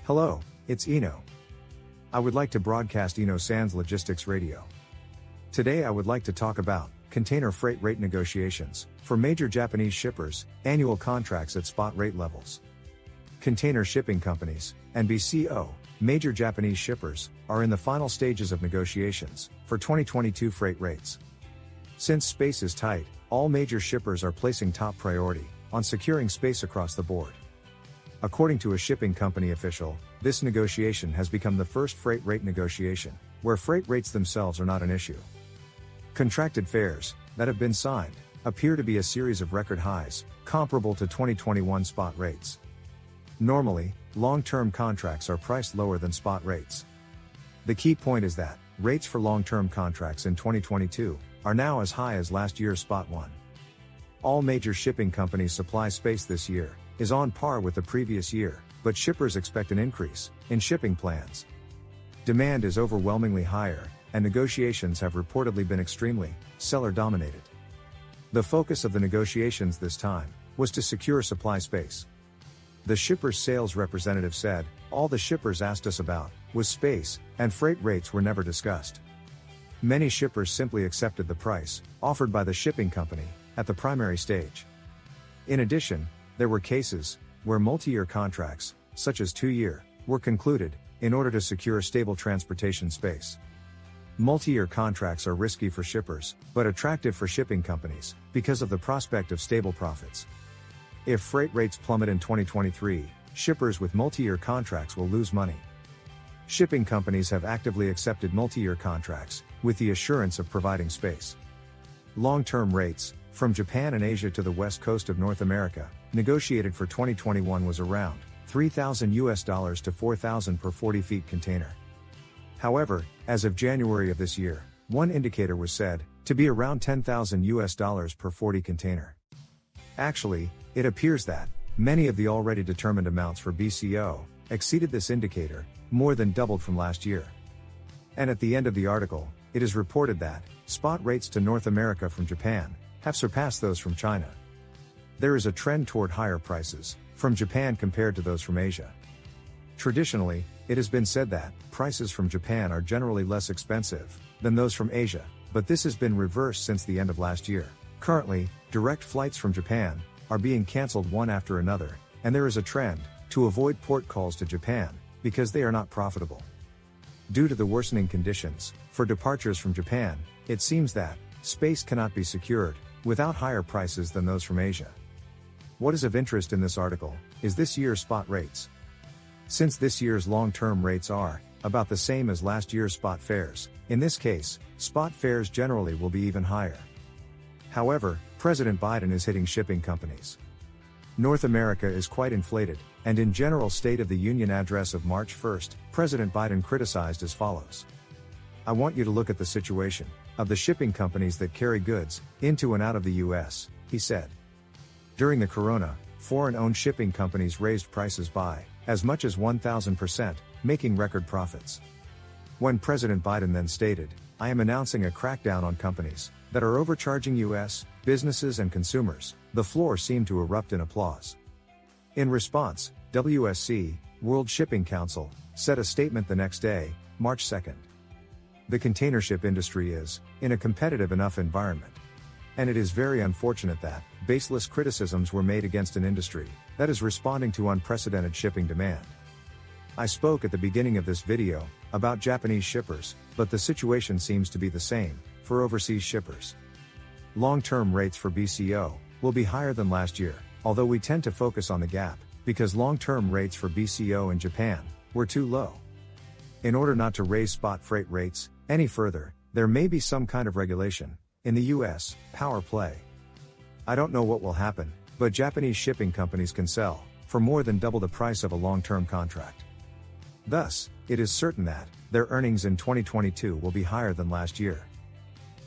Hello, it's Iino. I would like to broadcast Iino Sans Logistics Radio. Today I would like to talk about container freight rate negotiations for major Japanese shippers, annual contracts at spot rate levels. Container shipping companies, and BCO, major Japanese shippers, are in the final stages of negotiations for 2022 freight rates. Since space is tight, all major shippers are placing top priority on securing space across the board. According to a shipping company official, this negotiation has become the first freight rate negotiation where freight rates themselves are not an issue. Contracted fares that have been signed appear to be a series of record highs, comparable to 2021 spot rates. Normally, long-term contracts are priced lower than spot rates. The key point is that rates for long-term contracts in 2022 are now as high as last year's spot one. All major shipping companies' supply space this year is on par with the previous year, but shippers expect an increase in shipping plans. Demand is overwhelmingly higher, and negotiations have reportedly been extremely seller-dominated. The focus of the negotiations this time was to secure supply space. The shipper's sales representative said, "All the shippers asked us about was space, and freight rates were never discussed." Many shippers simply accepted the price offered by the shipping company at the primary stage. In addition, there were cases where multi-year contracts, such as 2-year, were concluded in order to secure stable transportation space. Multi-year contracts are risky for shippers, but attractive for shipping companies because of the prospect of stable profits. If freight rates plummet in 2023, shippers with multi-year contracts will lose money. Shipping companies have actively accepted multi-year contracts with the assurance of providing space. Long-term rates from Japan and Asia to the west coast of North America, negotiated for 2021, was around $3,000 to $4,000 per 40 feet container. However, as of January of this year, one indicator was said to be around $10,000 per 40 container. Actually, it appears that many of the already determined amounts for BCO exceeded this indicator, more than doubled from last year. And at the end of the article, it is reported that spot rates to North America from Japan have surpassed those from China. There is a trend toward higher prices from Japan compared to those from Asia. Traditionally, it has been said that prices from Japan are generally less expensive than those from Asia, but this has been reversed since the end of last year. Currently, direct flights from Japan are being cancelled one after another, and there is a trend to avoid port calls to Japan because they are not profitable. Due to the worsening conditions for departures from Japan, it seems that space cannot be secured without higher prices than those from Asia. What is of interest in this article is this year's spot rates. Since this year's long-term rates are about the same as last year's spot fares, in this case, spot fares generally will be even higher. However, President Biden is hitting shipping companies. North America is quite inflated, and in General State of the Union address of March 1, President Biden criticized as follows. "I want you to look at the situation of the shipping companies that carry goods into and out of the U.S., he said. During the corona, foreign-owned shipping companies raised prices by as much as 1,000%, making record profits. When President Biden then stated, "I am announcing a crackdown on companies that are overcharging U.S. businesses and consumers," the floor seemed to erupt in applause. In response, WSC, World Shipping Council, said a statement the next day, March 2. The container ship industry is in a competitive enough environment. And it is very unfortunate that baseless criticisms were made against an industry that is responding to unprecedented shipping demand. I spoke at the beginning of this video about Japanese shippers, but the situation seems to be the same for overseas shippers. Long-term rates for BCO will be higher than last year, although we tend to focus on the gap because long-term rates for BCO in Japan were too low. In order not to raise spot freight rates any further, there may be some kind of regulation in the US, power play. I don't know what will happen, but Japanese shipping companies can sell for more than double the price of a long-term contract. Thus, it is certain that their earnings in 2022 will be higher than last year.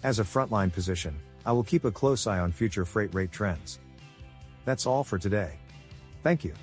As a frontline position, I will keep a close eye on future freight rate trends. That's all for today. Thank you.